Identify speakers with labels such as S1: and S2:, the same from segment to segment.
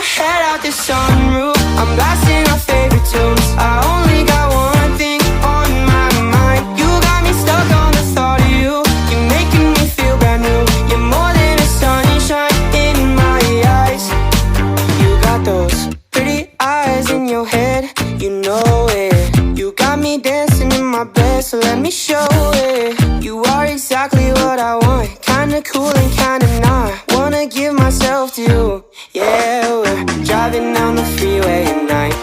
S1: my head out the sunroof, I'm blasting our favorite tunes. I only got one thing on my mind. You got me stuck on the thought of you. You're making me feel brand new. You're more than a sunshine in my eyes. You got those pretty eyes in your head, you know it. You got me dancing in my bed, so let me show it. You are exactly what I want, kinda cool and kinda not. Wanna give myself to you. Yeah, we're driving down the freeway at night.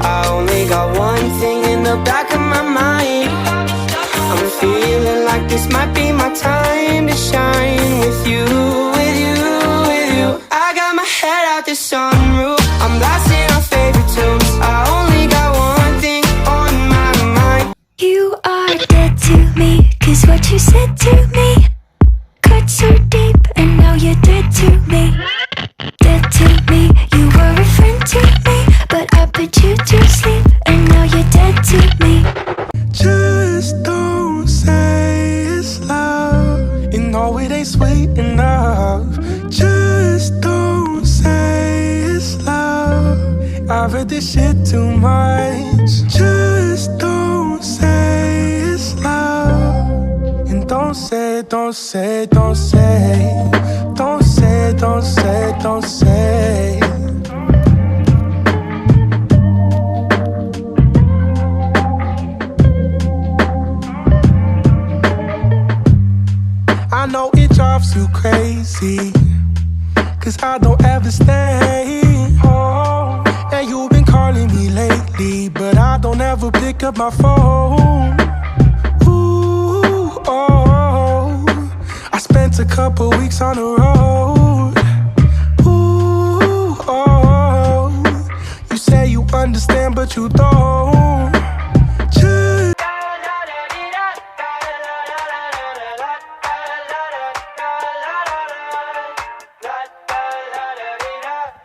S1: I only got one thing in the back of my mind. I'm feeling like this might be my time to shine with you, with you, with you. I got my head out the sunroof, I'm blasting our favorite tunes. I only got one thing on my mind.
S2: You are dead to me, 'cause what you said to me cut so deep, and now you're dead to me. Dead to me, you were a friend to me, but I put you to sleep, and now you're dead to me.
S3: Just don't say it's love, you know it ain't sweet enough. Just don't say it's love, I've heard this shit too much. Just don't say it's love, and don't say, don't say, don't say, don't say, don't say, don't say. I know it drives you crazy, 'cause I don't ever stay home. And you've been calling me lately, but I don't ever pick up my phone. Ooh, oh, I spent a couple weeks on the road. Ooh, oh, you say you understand, but you don't. Just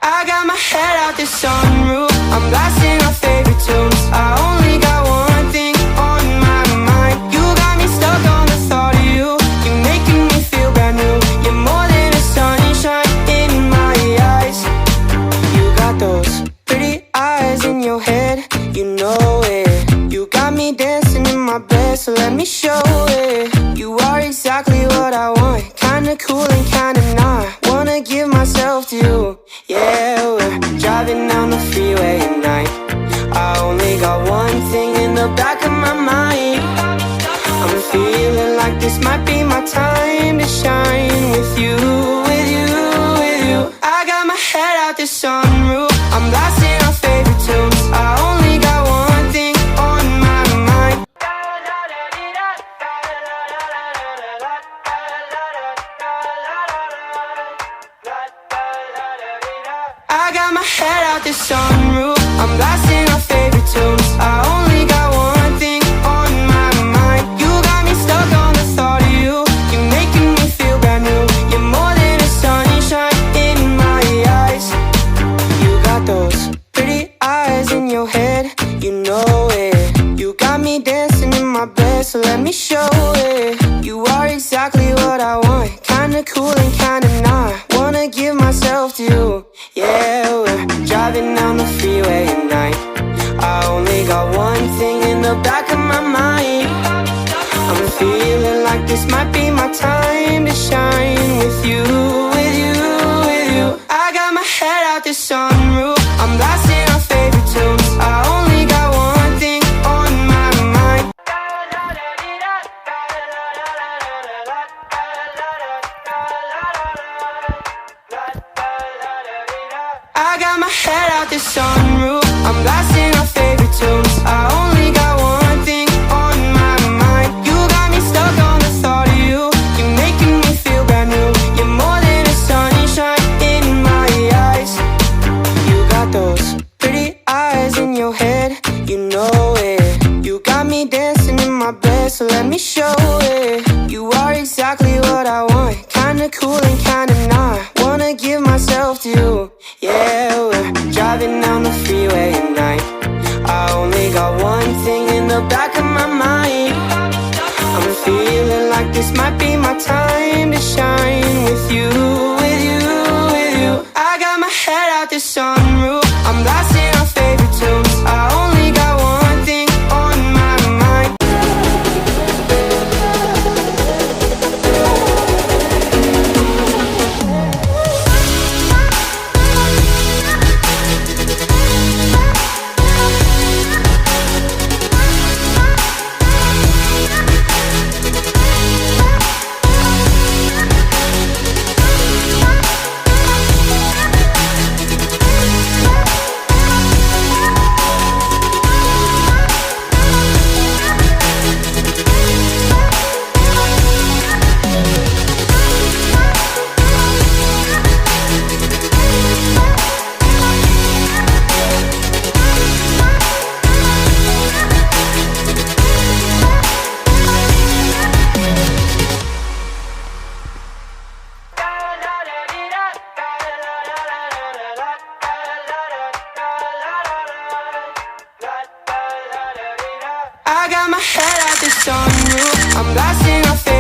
S1: I got my head out the sunroof, I'm blasting our favorite tunes. I only got one thing on my mind. You got me stuck on the thought of you. You're making me feel brand new. You're more than a sunshine in my eyes. You got those pretty eyes in your head, you know it. You got me dancing in my bed, so let me show it. You are exactly what I want, kinda cool and kinda not. Wanna give myself to you. Yeah, we're driving down the freeway at night. I only got one thing in the back of my mind. I'm feeling like this might be my time to shine with you, with you, with you. I got my head out the sunroof, I'm blasting our favorite tunes. I only got one thing on my mind. I got my head out the sunroof, I'm blasting our favorite tunes. I only got one thing on my mind. You got me stuck on the thought of you. You're making me feel brand new. You're more than a sunshine in my eyes. You got those pretty eyes in your head, you know it. You got me dancing in my bed, so let me show it. You are exactly what I want, kinda cool and kinda not. Wanna give myself to you. Yeah, we're driving down the freeway at night. I only got one thing in the back of my mind. I'm feeling like this might be my time to shine with you, with you, with you. I got my head out the sunroof, I'm blasting our favorite tunes. I only got one thing on my mind. I got my head out the sunroof, I'm blasting our favorite tunes. I only got one thing on my mind. You got me stuck on the thought of you. You're making me feel brand new. You're more than a sunshine in my eyes. You got those pretty eyes in your head, you know it. You got me dancing in my bed, so let me show it. You are exactly what I want, kinda cool and kinda not. Wanna give myself to you. Yeah, we're driving down the freeway at night. I only got one thing in the back of my mind. I'm feeling like this might be my time to shine with you, with you, with you. I got my head out the sun. I got my head out the sunroof. I'm blasting our favorite